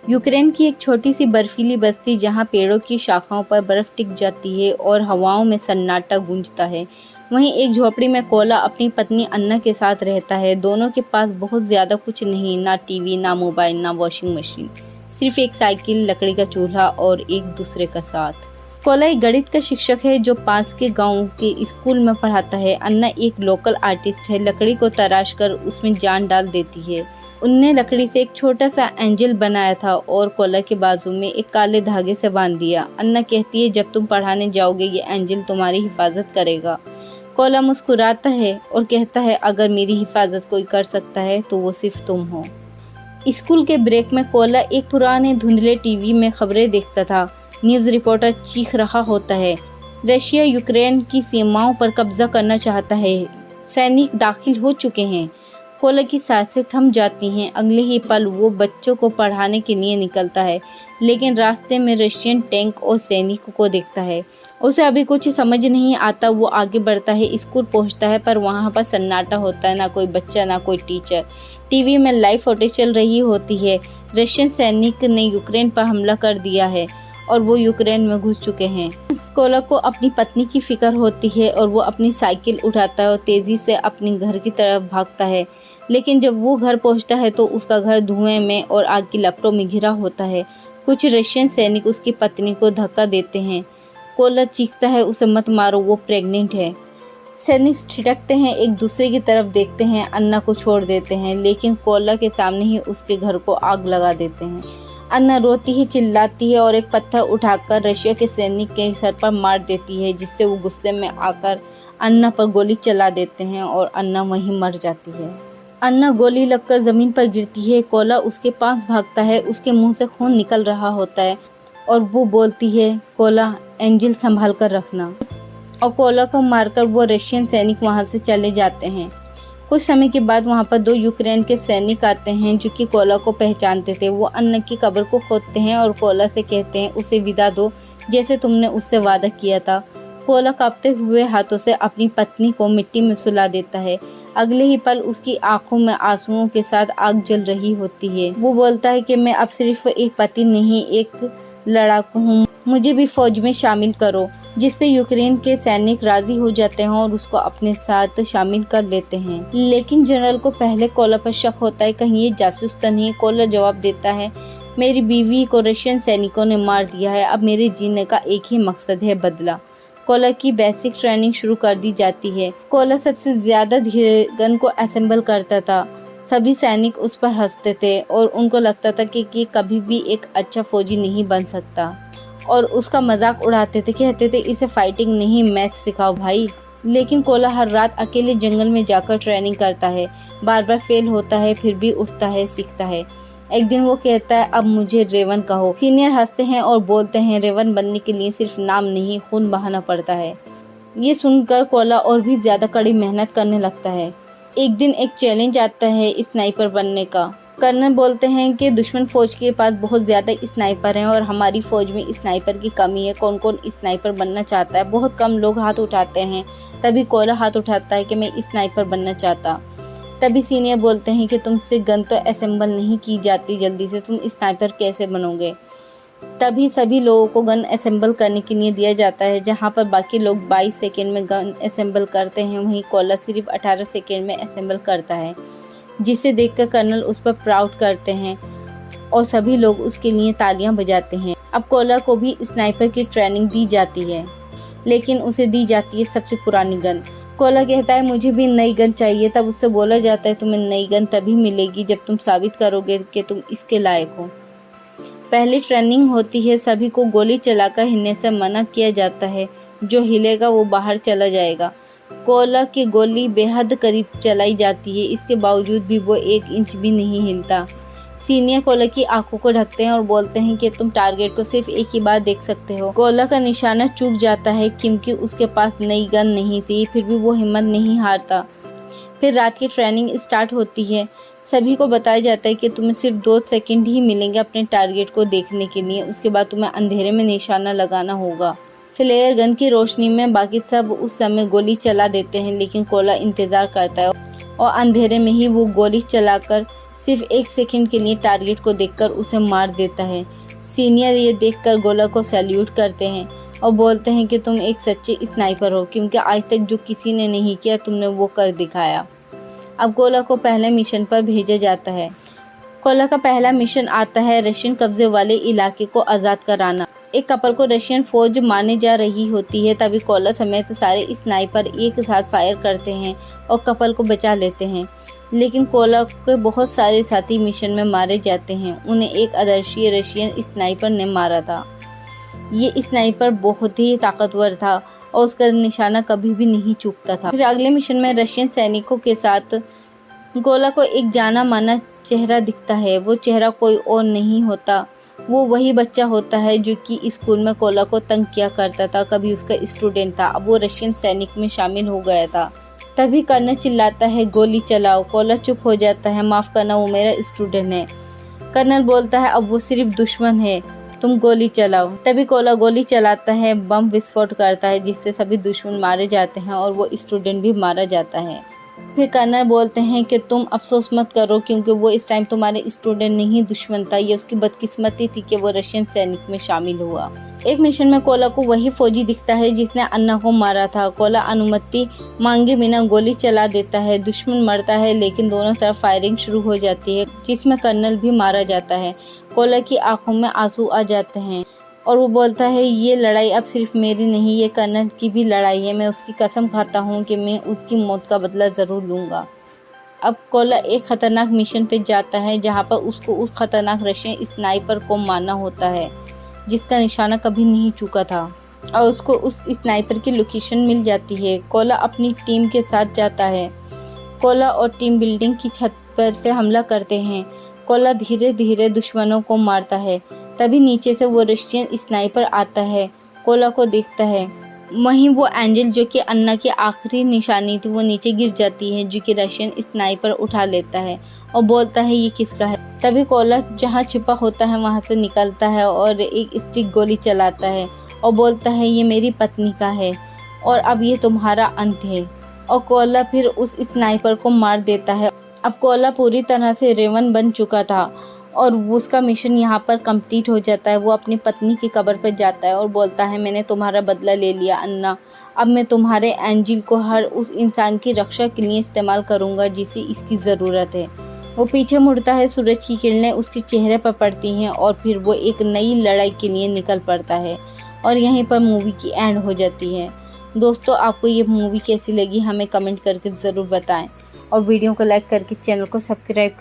Ukraine की एक छोटी सी बर्फीली बस्ती जहां पेड़ों की शाखाओं पर बर्फ टिक जाती है और हवाओं में सन्नाटा गूंजता है। वहीं एक झोपड़ी में कोला अपनी पत्नी अन्ना के साथ रहता है। दोनों के पास बहुत ज़्यादा कुछ नहीं, ना टीवी, ना मोबाइल, ना वॉशिंग मशीन, सिर्फ एक साइकिल, लकड़ी का चूल्हा और एक दूसरे का साथ। कोला एक गणित का शिक्षक है जो पास के गांव के स्कूल में पढ़ाता है। अन्ना एक लोकल आर्टिस्ट है, लकड़ी को तराश कर उसमें जान डाल देती है। उनने लकड़ी से एक छोटा सा एंजल बनाया था और कोला के बाजू में एक काले धागे से बांध दिया। अन्ना कहती है, जब तुम पढ़ाने जाओगे ये एंजल तुम्हारी हिफाजत करेगा। कोला मुस्कुराता है और कहता है, अगर मेरी हिफाजत कोई कर सकता है तो वो सिर्फ तुम हो। स्कूल के ब्रेक में कोला एक पुराने धुंधले टीवी में खबरें देखता था। न्यूज़ रिपोर्टर चीख रहा होता है, रशिया यूक्रेन की सीमाओं पर कब्जा करना चाहता है, सैनिक दाखिल हो चुके हैं। कोला की सांसें थम जाती हैं। अगले ही पल वो बच्चों को पढ़ाने के लिए निकलता है, लेकिन रास्ते में रशियन टैंक और सैनिकों को देखता है। उसे अभी कुछ समझ नहीं आता। वो आगे बढ़ता है, स्कूल पहुंचता है, पर वहां पर सन्नाटा होता है, ना कोई बच्चा, ना कोई टीचर। टीवी में लाइव फुटेज चल रही होती है। रशियन सैनिक ने यूक्रेन पर हमला कर दिया है और वो यूक्रेन में घुस चुके हैं। कोला को अपनी पत्नी की फिक्र होती है और वो अपनी साइकिल उठाता है और तेजी से अपने घर की तरफ भागता है। लेकिन जब वो घर पहुंचता है तो उसका घर धुएं में और आग की लपटों में घिरा होता है। कुछ रशियन सैनिक उसकी पत्नी को धक्का देते हैं। कोला चीखता है, उसे मत मारो, वो प्रेग्नेंट है। सैनिक ठिठकते हैं, एक दूसरे की तरफ देखते हैं, अन्ना को छोड़ देते हैं, लेकिन कोला के सामने ही उसके घर को आग लगा देते हैं। अन्ना रोती ही चिल्लाती है और एक पत्थर उठाकर रशिया के सैनिक के सर पर मार देती है, जिससे वो गुस्से में आकर अन्ना पर गोली चला देते हैं और अन्ना वहीं मर जाती है। अन्ना गोली लगकर जमीन पर गिरती है। कोला उसके पास भागता है, उसके मुंह से खून निकल रहा होता है और वो बोलती है, कोला एंजल संभाल कर रखना। और कोला को मारकर वो रशियन सैनिक वहां से चले जाते हैं। कुछ समय के बाद वहां पर 2 यूक्रेन के सैनिक आते हैं जो कि कोला को पहचानते थे। वो अन्ना की कब्र को खोदते हैं और कोला से कहते हैं, उसे विदा दो, जैसे तुमने उससे वादा किया था। कोला कांपते हुए हाथों से अपनी पत्नी को मिट्टी में सुला देता है। अगले ही पल उसकी आंखों में आंसुओं के साथ आग जल रही होती है। वो बोलता है कि मैं अब सिर्फ एक पति नहीं, एक लड़ाकू हूँ, मुझे भी फौज में शामिल करो। जिस पे यूक्रेन के सैनिक राजी हो जाते हैं और उसको अपने साथ शामिल कर लेते हैं। लेकिन जनरल को पहले कोला पर शक होता है, कहीं ये जासूस तो नहीं। कोला जवाब देता है, मेरी बीवी को रशियन सैनिकों ने मार दिया है, अब मेरे जीने का एक ही मकसद है, बदला। कोला की बेसिक ट्रेनिंग शुरू कर दी जाती है। कोला सबसे ज्यादा धीरे गन को असेंबल करता था। सभी सैनिक उस पर हंसते थे और उनको लगता था कि कभी भी एक अच्छा फौजी नहीं बन सकता और उसका मजाक उड़ाते थे, कहते थे, इसे फाइटिंग नहीं मैथ सिखाओ भाई। लेकिन कोला हर रात अकेले जंगल में जाकर ट्रेनिंग करता है, बार बार फेल होता है, फिर भी उठता है, सीखता है। एक दिन वो कहता है, अब मुझे रेवन कहो। सीनियर हंसते हैं और बोलते हैं, रेवन बनने के लिए सिर्फ नाम नहीं, खून बहाना पड़ता है। ये सुनकर कोला और भी ज्यादा कड़ी मेहनत करने लगता है। एक दिन एक चैलेंज आता है स्नाइपर बनने का। कर्नल बोलते हैं कि दुश्मन फौज के पास बहुत ज्यादा स्नाइपर हैं और हमारी फौज में स्नाइपर की कमी है। कौन कौन स्नाइपर बनना चाहता है? बहुत कम लोग हाथ उठाते हैं। तभी कोला हाथ उठाता है कि मैं स्नाइपर बनना चाहता। तभी सीनियर बोलते हैं कि तुमसे गन तो असेंबल नहीं की जाती जल्दी से, तुम स्नाइपर कैसे बनोगे? तभी सभी लोगों को गन असेंबल करने के लिए दिया जाता है। जहां पर बाकी लोग 22 सेकेंड में गन असेंबल करते हैं, वहीं कोला सिर्फ 18 सेकेंड में असेंबल करता है, जिसे देखकर कर्नल उस पर प्राउड करते हैं और सभी लोग उसके लिए तालियां बजाते हैं। अब कोला को भी स्नाइपर की ट्रेनिंग दी जाती है, लेकिन उसे दी जाती है सबसे पुरानी गन। कोला कहता है, मुझे भी नई गन चाहिए। तब उससे बोला जाता है, तुम्हें नई गन तभी मिलेगी जब तुम साबित करोगे कि तुम इसके लायक हो। पहली ट्रेनिंग होती है, सभी को गोली चलाकर हिलने से मना किया जाता है। जो हिलेगा वो बाहर चला जाएगा। कोला की गोली बेहद करीब चलाई जाती है, इसके बावजूद भी वो 1 इंच भी नहीं हिलता। सीनियर कोला की आंखों को ढकते हैं और बोलते हैं कि तुम टारगेट को सिर्फ एक ही बार देख सकते हो। कोला का निशाना चूक जाता है क्योंकि उसके पास नई गन नहीं थी, फिर भी वो हिम्मत नहीं हारता। फिर रात की ट्रेनिंग स्टार्ट होती है। सभी को बताया जाता है कि तुम्हें सिर्फ 2 सेकंड ही मिलेंगे अपने टारगेट को देखने के लिए, उसके बाद तुम्हें अंधेरे में निशाना लगाना होगा। फ्लेयर गन की रोशनी में बाकी सब उस समय गोली चला देते हैं, लेकिन कोला इंतजार करता है और अंधेरे में ही वो गोली चलाकर सिर्फ 1 सेकंड के लिए टारगेट को देखकर उसे मार देता है। सीनियर ये देखकर गोला को सैल्यूट करते हैं और बोलते हैं कि तुम एक सच्चे स्नाइपर हो, क्योंकि आज तक जो किसी ने नहीं किया तुमने वो कर दिखाया। अब गोला को पहले मिशन पर भेजा जाता है। कोला का पहला मिशन आता है रशियन कब्जे वाले इलाके को आज़ाद कराना। एक कपल को रशियन फौज मारने जा रही होती है, तभी कोला समेत सारे स्नाइपर एक साथ फायर करते हैं और कपल को बचा लेते हैं। लेकिन कोला के बहुत सारे साथी मिशन में मारे जाते हैं। उन्हें एक आदर्शीय रशियन स्नाइपर ने मारा था। ये स्नाइपर बहुत ही ताकतवर था और उसका निशाना कभी भी नहीं चूकता था। फिर अगले मिशन में रशियन सैनिकों के साथ गोला को एक जाना माना चेहरा दिखता है। वो चेहरा कोई और नहीं होता, वो वही बच्चा होता है जो कि स्कूल में कोला को तंग किया करता था। कभी उसका स्टूडेंट था, अब वो रशियन सैनिक में शामिल हो गया था। तभी कर्नल चिल्लाता है, गोली चलाओ। कोला चुप हो जाता है, माफ करना वो मेरा स्टूडेंट है। कर्नल बोलता है, अब वो सिर्फ दुश्मन है, तुम गोली चलाओ। तभी कोला गोली चलाता है, बम विस्फोट करता है जिससे सभी दुश्मन मारे जाते हैं और वो स्टूडेंट भी मारा जाता है। फिर कर्नल बोलते हैं कि तुम अफसोस मत करो, क्योंकि वो इस टाइम तुम्हारे स्टूडेंट नहीं दुश्मन था। ये उसकी बदकिस्मती थी कि वो रशियन सैनिक में शामिल हुआ। एक मिशन में कोला को वही फौजी दिखता है जिसने अन्ना को मारा था। कोला अनुमति मांगे बिना गोली चला देता है। दुश्मन मरता है, लेकिन दोनों तरफ फायरिंग शुरू हो जाती है जिसमें कर्नल भी मारा जाता है। कोला की आंखों में आंसू आ जाते हैं और वो बोलता है, ये लड़ाई अब सिर्फ मेरी नहीं, ये कर्नल की भी लड़ाई है। मैं उसकी कसम खाता हूँ कि मैं उसकी मौत का बदला ज़रूर लूँगा। अब कोला एक खतरनाक मिशन पे जाता है जहाँ पर उसको उस खतरनाक रशियन स्नाइपर को मारना होता है जिसका निशाना कभी नहीं चूका था, और उसको उस स्नाइपर की लोकेशन मिल जाती है। कोला अपनी टीम के साथ जाता है। कोला और टीम बिल्डिंग की छत पर से हमला करते हैं। कोला धीरे धीरे दुश्मनों को मारता है। तभी नीचे से वो रशियन स्नाइपर आता है, कोला को देखता है। वहीं वो एंजल जो कि अन्ना की आखिरी निशानी थी वो नीचे गिर जाती है, जो कि रशियन स्नाइपर उठा लेता है और बोलता है, ये किसका है। तभी कोला जहाँ छिपा होता है वहाँ से निकलता है और एक स्टिक गोली चलाता है और बोलता है, ये मेरी पत्नी का है और अब ये तुम्हारा अंत है। और कोला फिर उस स्नाइपर को मार देता है। अब कोला पूरी तरह से रेवन बन चुका था और उसका मिशन यहाँ पर कंप्लीट हो जाता है। वो अपनी पत्नी की कब्र पर जाता है और बोलता है, मैंने तुम्हारा बदला ले लिया अन्ना, अब मैं तुम्हारे एंजिल को हर उस इंसान की रक्षा के लिए इस्तेमाल करूँगा जिसे इसकी ज़रूरत है। वो पीछे मुड़ता है, सूरज की किरणें उसके चेहरे पर पड़ती हैं और फिर वो एक नई लड़ाई के लिए निकल पड़ता है और यहीं पर मूवी की एंड हो जाती है। दोस्तों, आपको ये मूवी कैसी लगी हमें कमेंट करके ज़रूर बताएं और वीडियो को लाइक करके चैनल को सब्सक्राइब